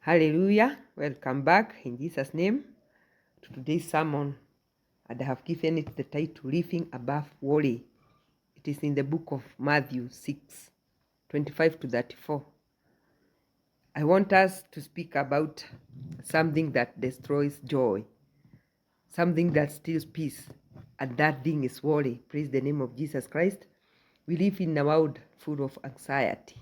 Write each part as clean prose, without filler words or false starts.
Hallelujah. Welcome back in Jesus' name to today's sermon. And I have given it the title, Living Above Worry. It is in the book of Matthew 6, 25 to 34. I want us to speak about something that destroys joy, something that steals peace, and that thing is worry. Praise the name of Jesus Christ. We live in a world full of anxiety.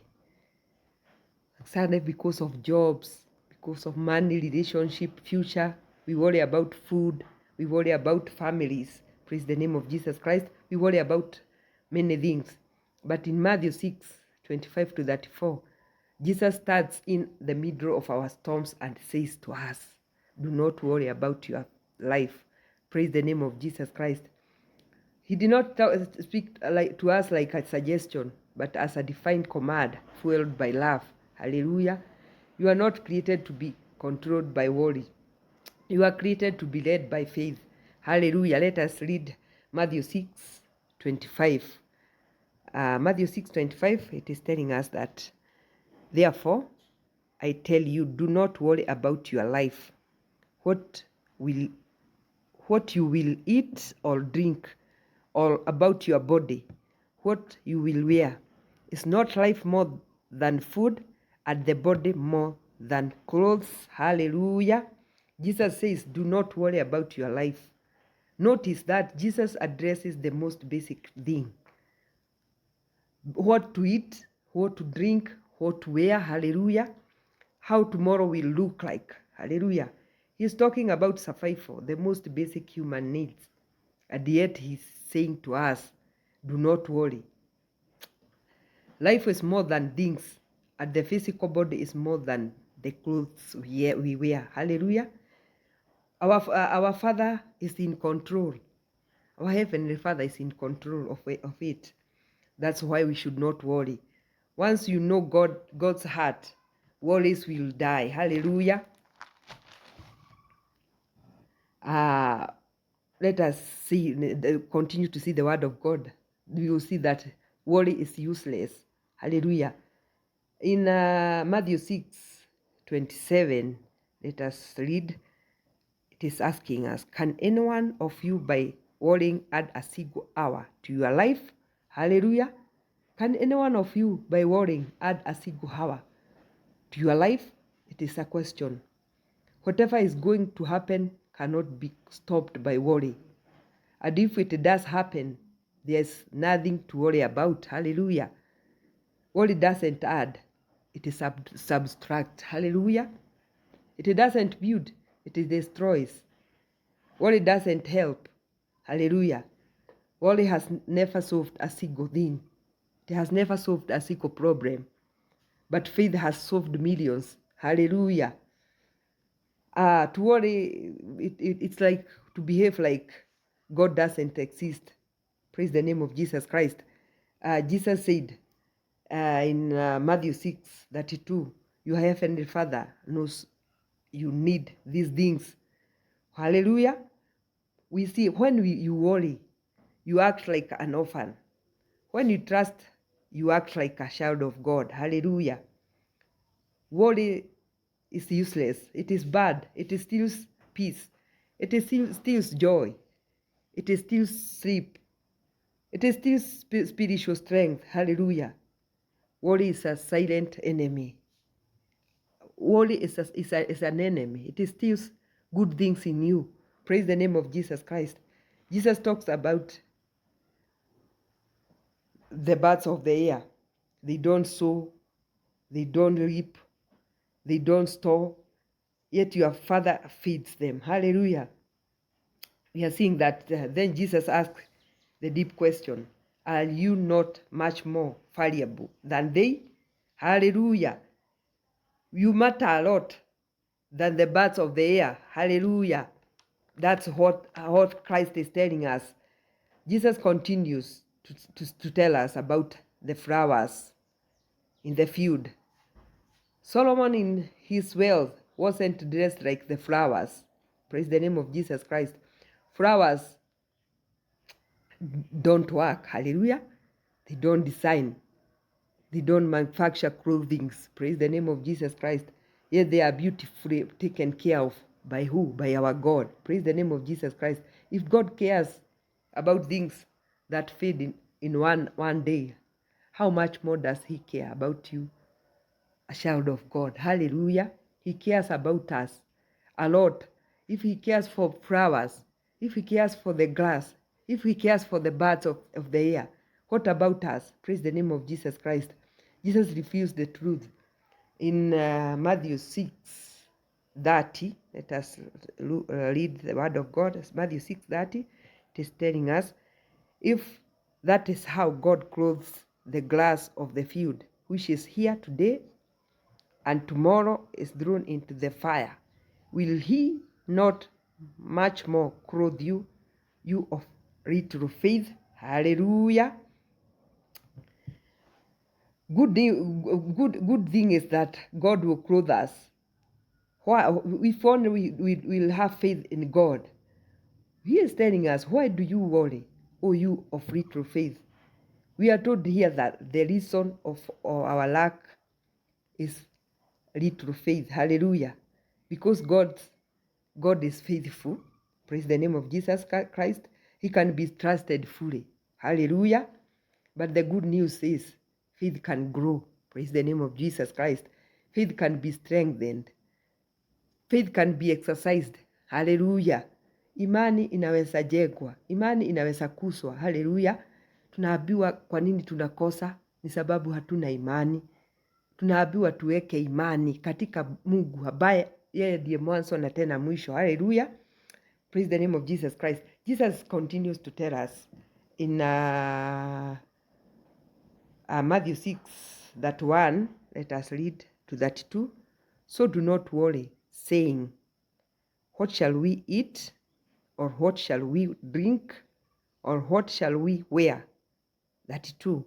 Anxiety because of jobs, because of money, relationship, future. We worry about food. We worry about families. Praise the name of Jesus Christ. We worry about many things. But in Matthew 6, 25 to 34, Jesus starts in the middle of our storms and says to us, do not worry about your life. Praise the name of Jesus Christ. He did not speak to us like a suggestion, but as a defined command fueled by love. Hallelujah. You are not created to be controlled by worry. You are created to be led by faith. Hallelujah. Let us read Matthew 6, 25. Matthew 6, 25, it is telling us that, therefore, I tell you, do not worry about your life, what you will eat or drink, or about your body, what you will wear. Is not life more than food, and the body more than clothes? Hallelujah. Jesus says, do not worry about your life. Notice that Jesus addresses the most basic thing. What to eat, what to drink, what to wear. Hallelujah. How tomorrow will look like. Hallelujah. He's talking about survival, the most basic human needs. And yet he's saying to us, do not worry. Life is more than things, and the physical body is more than the clothes we wear. Hallelujah. Our Father is in control. Our Heavenly Father is in control of it. That's why we should not worry. Once you know God's heart, worries will die. Hallelujah. Let us continue to see the word of God. We will see that worry is useless. Hallelujah. In Matthew 6, 27, let us read. It is asking us, can any one of you by worrying add a single hour to your life? Hallelujah. Can any one of you by worrying add a single hour to your life? It is a question. Whatever is going to happen cannot be stopped by worry. And if it does happen, there's nothing to worry about. Hallelujah. Worry doesn't add, it is subtract. Hallelujah. It doesn't build, it destroys. Worry doesn't help. Hallelujah. Worry has never solved a single thing. It has never solved a single problem. But faith has solved millions. Hallelujah. To worry, it's like to behave like God doesn't exist. Praise the name of Jesus Christ. Jesus said in Matthew 6:32, your heavenly Father knows you need these things. Hallelujah. We see when you worry, you act like an orphan. When you trust, you act like a child of God. Hallelujah. Worry is useless. It is bad. It steals peace. It steals joy. It steals sleep. It steals spiritual strength. Hallelujah. Worry is a silent enemy. Worry is an enemy. It steals good things in you. Praise the name of Jesus Christ. Jesus talks about the birds of the air. They don't sow, they don't reap, they don't store, yet your Father feeds them. Hallelujah. We are seeing that then Jesus asked the deep question, are you not much more valuable than they? Hallelujah. You matter a lot than the birds of the air. Hallelujah. That's what Christ is telling us. Jesus continues to tell us about the flowers in the field. Solomon in his wealth wasn't dressed like the flowers. Praise the name of Jesus Christ. Flowers don't work. Hallelujah. They don't design. They don't manufacture clothing. Praise the name of Jesus Christ. Yet they are beautifully taken care of by who? By our God. Praise the name of Jesus Christ. If God cares about things that fade in one day, how much more does he care about you, a child of God? Hallelujah. He cares about us a lot. If he cares for flowers, if he cares for the grass, if he cares for the birds of the air, what about us? Praise the name of Jesus Christ. Jesus refused the truth. In Matthew 6:30, let us read the word of God. Matthew 6:30, it is telling us, if that is how God clothes the grass of the field, which is here today and tomorrow is thrown into the fire, will he not much more clothe you, you of little faith? Hallelujah. Good thing is that God will clothe us. Why, if only we will have faith in God. He is telling us, why do you worry, O you of little faith? We are told here that the reason of our lack is little faith. Hallelujah. Because God is faithful. Praise the name of Jesus Christ. He can be trusted fully. Hallelujah. But the good news is faith can grow. Praise the name of Jesus Christ. Faith can be strengthened. Faith can be exercised. Hallelujah. Imani inaweza jengwa. Imani inaweza kuswa. Hallelujah. Tunaambiwa kwa nini tunakosa? Ni sababu hatuna imani. Tunaambiwa tuweke imani katika Mungu ambaye yeye ndiye mwanzo na tena mwisho. Hallelujah. Praise the name of Jesus Christ. Jesus continues to tell us in Matthew 6:1, let us read to 32. So do not worry, saying, what shall we eat? Or what shall we drink? Or what shall we wear? 32.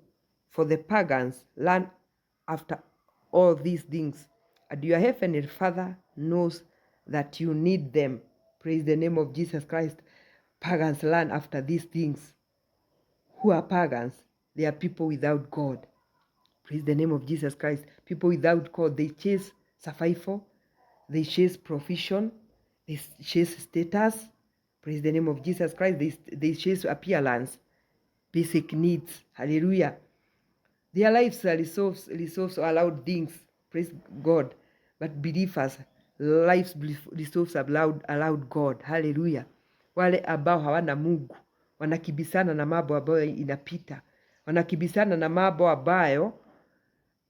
For the pagans learn after all these things, and your heavenly Father knows that you need them. Praise the name of Jesus Christ. Pagans learn after these things. Who are pagans? They are people without God. Praise the name of Jesus Christ. People without God, they chase survival, they chase provision, they chase status. Praise the name of Jesus Christ. They chase appearance, basic needs. Hallelujah. Their lives are resolves allowed things. Praise God. But believers, lives resolves allowed God. Hallelujah. Wale ambao hawana Mungu wanakibisana na mambo ambayo inapita, wanakibisana na mambo ambayo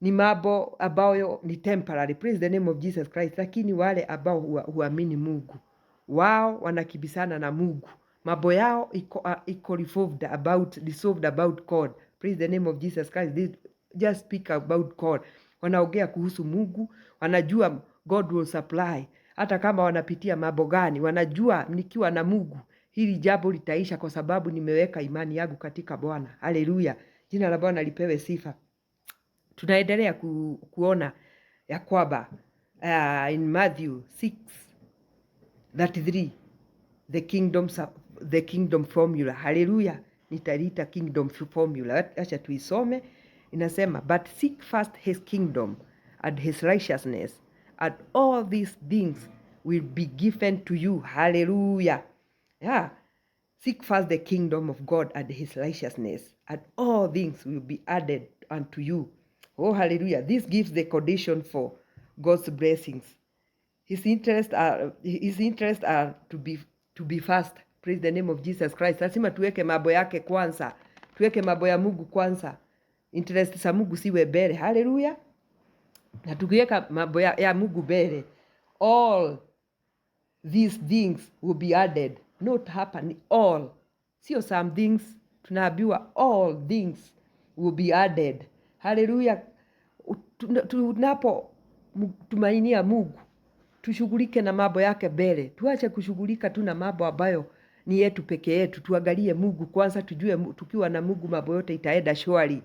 ni mambo ambayo ni temporary. Praise the name of Jesus Christ. Lakini wale ambao huamini Mungu, wao wanakibisana na Mungu, mambo yao iko resolved about God. Praise the name of Jesus Christ. They just speak about God. Wanaongea kuhusu Mungu, wanajua God will supply. Hata kama wanapitia mambo gani, wanajua nikiwa na Mungu hili jambo litaisha, kwa sababu nimeweka imani yangu katika Bwana. Haleluya. Jina la Bwana lipewe sifa. Tunaendelea kuona ya kwamba in Matthew 6:33 the kingdom formula. Hallelujah. Nitaita kingdom formula. Acha tuisome. Inasema, but seek first his kingdom and his righteousness, and all these things will be given to you. Hallelujah. Yeah. Seek first the kingdom of God and his righteousness, and all things will be added unto you. Oh, hallelujah. This gives the condition for God's blessings. His interests are to be first. Praise the name of Jesus Christ. Lazima tuweke mambo yake kwanza. Tuweke mambo ya Mungu kwanza. Interest za Mungu siwe mbele. Hallelujah. Na tukiweka mambo ya Mungu mbele, all these things will be added. Not happen, all. Sio some things. Tunaambiwa all things will be added. Hallelujah. Tunapo tumainia Mungu, tushughulike na mambo yake mbele. Tuache kushughulika tu na mambo ambayo ni yetu peke yetu. Tuangalie Mungu kwanza, tujue tukiwa na Mungu mambo yote itaenda shwari.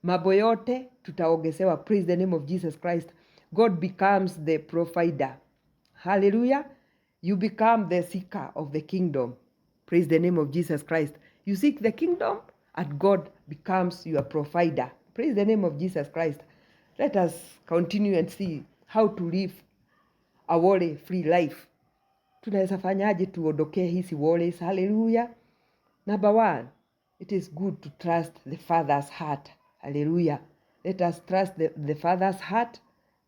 Mambo yote tutaongezewa. Praise the name of Jesus Christ. God becomes the provider. Hallelujah. You become the seeker of the kingdom. Praise the name of Jesus Christ. You seek the kingdom and God becomes your provider. Praise the name of Jesus Christ. Let us continue and see how to live a worry free life. Tunaweza fanyaje tuondokee hizi worries? Hallelujah. Number one, it is good to trust the Father's heart. Hallelujah. Let us trust the Father's heart.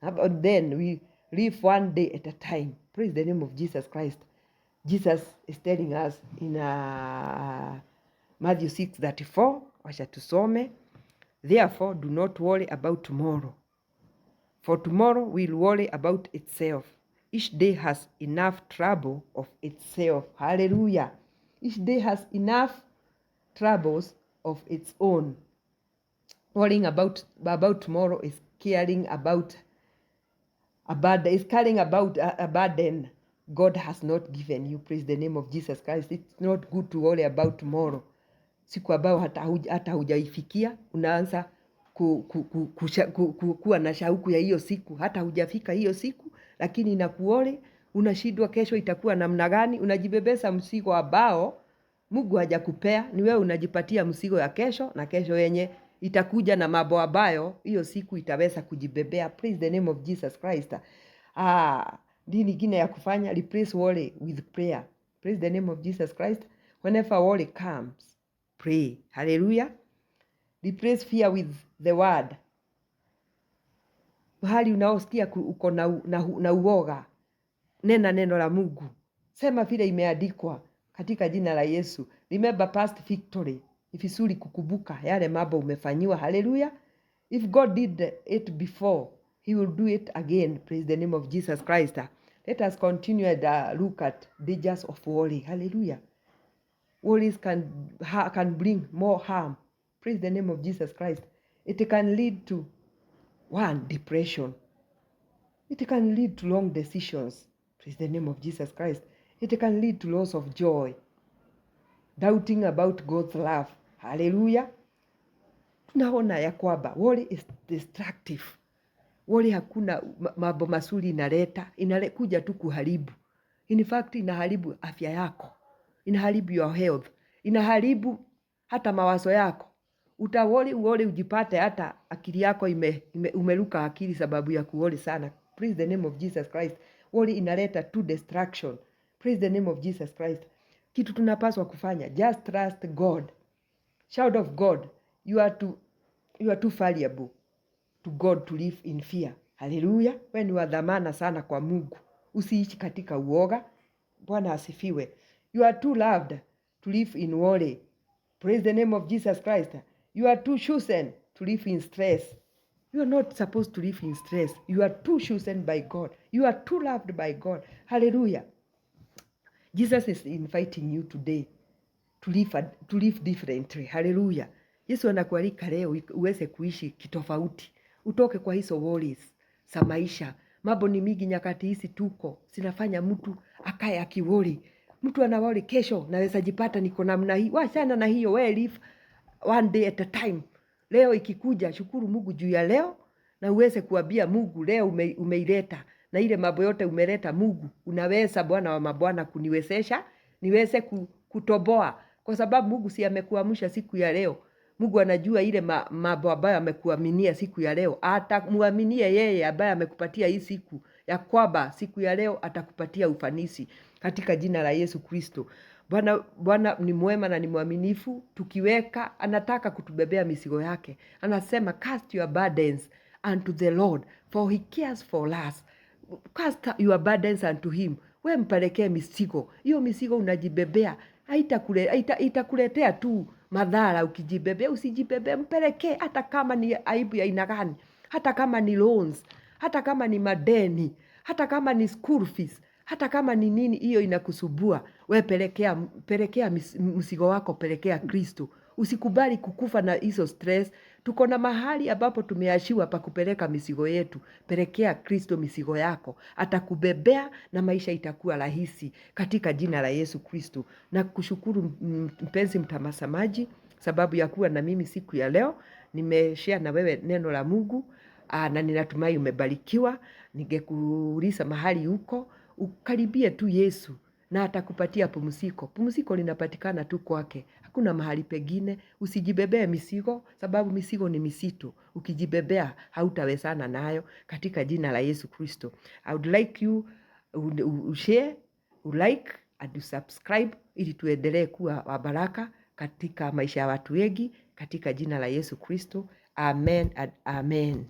But then we live one day at a time. Praise the name of Jesus Christ. Jesus is telling us in Matthew 6:34, wacha tusome. Therefore, do not worry about tomorrow, for tomorrow will worry about itself. Each day has enough trouble of itself. Hallelujah. Each day has enough troubles of its own. Worrying about tomorrow is caring about a burden God has not given you. Praise the name of Jesus Christ. It's not good to worry about tomorrow. Siku ambayo hata hujaifikia, unaanza kuwa na shauku ya hiyo siku, hata hujafika hiyo siku, lakini inakuole, unashindwa kesho itakuwa namna gani, unajibebesa mzigo ambao Mungu hajakupea, ni wewe unajipatia mzigo ya kesho, na kesho yenye itakuja na mambo ambayo hiyo siku itaweza kujibebea. Praise the name of Jesus Christ. Dini nyingine ya kufanya, replace worry with prayer. Praise the name of Jesus Christ. Whenever worry comes, pray. Hallelujah. Replace fear with the word. Mahali unaosikia uko na uoga, nena neno la Mungu. Sema vile imeandikwa katika jina la Yesu. Remember past victory. Ifisuri kukumbuka yale mambo umefanyiwa. Hallelujah. If God did it before, he will do it again. Praise the name of Jesus Christ. Let us continue and look at dangers of worry. Hallelujah. Worries can bring more harm. Praise the name of Jesus Christ. It can lead to, one, depression. It can lead to long decisions. Praise the name of Jesus Christ. It can lead to loss of joy. Doubting about God's love. Hallelujah. Tunaona ya kwamba worry is destructive. Worry hakuna mambo mazuri inaleta, kuja tu kuharibu. In fact, inaharibu afya yako, inaharibu your health, inaharibu hata mawazo yako. Utawori ujipate hata akili yako umeruka akili sababu ya kuworry sana. Praise the name of Jesus Christ. Worry inaleta to destruction. Praise the name of Jesus Christ. Kitu tunapaswa kufanya, just trust God. Child of God, you are too valuable to God to live in fear. Hallelujah. Wewe ni wa dhamana sana kwa Mungu. Usiishi katika uoga. Bwana asifiwe. You are too loved to live in worry. Praise the name of Jesus Christ. You are too chosen to live in stress. You are not supposed to live in stress. You are too chosen by God. You are too loved by God. Hallelujah. Jesus is inviting you today to live differently. Hallelujah. Yesu anakualika leo uweze kuishi kitofauti. Utoke kwa hizo worries za maisha. Mambo ni mingi nyakati hizi tuko, sinafanya mtu akae akiworry. Mtu anaworry kesho naweza jipata niko namna hii. Wachana na hiyo, we live one day at a time. Leo ikikuja, shukuru Mungu juu ya leo, na uweze kuambia Mungu leo umeileta, na ile mambo yote umeleta Mungu, unaweza Bwana wa mabwana kuniwezesha niweze kutoboa, kwa sababu Mungu si amekuamsha siku ya leo. Mungu anajua ile mambo ambayo amekuaminia siku ya leo. Atamuaminie yeye ambaye amekupatia hii siku, ya kwamba siku ya leo atakupatia ufanisi katika jina la Yesu Kristo. Bwana ni mwema na ni mwaminifu. Tukiweka, anataka kutubebea mizigo yake. Anasema cast your burdens unto the Lord, for he cares for us. Cast your burdens unto him. We mpelekee mizigo. Hiyo mizigo unajibebea, itakuletea tu madhara ukijibebea. Usijibebea, mpelekee, hata kama ni aibu ya aina gani, hata kama ni loans, hata kama ni madeni, hata kama ni school fees, hata kama ni nini hiyo inakusubua, we pelekea mzigo wako, pelekea Kristo. Usikubali kukufa na hizo stress. Tuko na mahali ambapo tumeashiwa pa kupeleka mizigo yetu. Pelekea Kristo mizigo yako, atakubebea na maisha itakuwa rahisi katika jina la Yesu Kristo. Na kushukuru mpenzi mtazamaji sababu ya kuwa na mimi siku ya leo. Nimeshare na wewe neno la Mungu na ninatumai umebarikiwa. Ningekuuliza mahali huko, ukaribie tu Yesu na atakupatia pumziko. Pumziko linapatikana tu kwake. Hakuna mahali pengine. Usijibebee mizigo, sababu mizigo ni misitu. Ukijibebea hautawezana nayo katika jina la Yesu Kristo. I would like you ushare, ulike and usubscribe ili tuendelee kuwa wa baraka katika maisha ya watu wengi katika jina la Yesu Kristo. Amen and amen.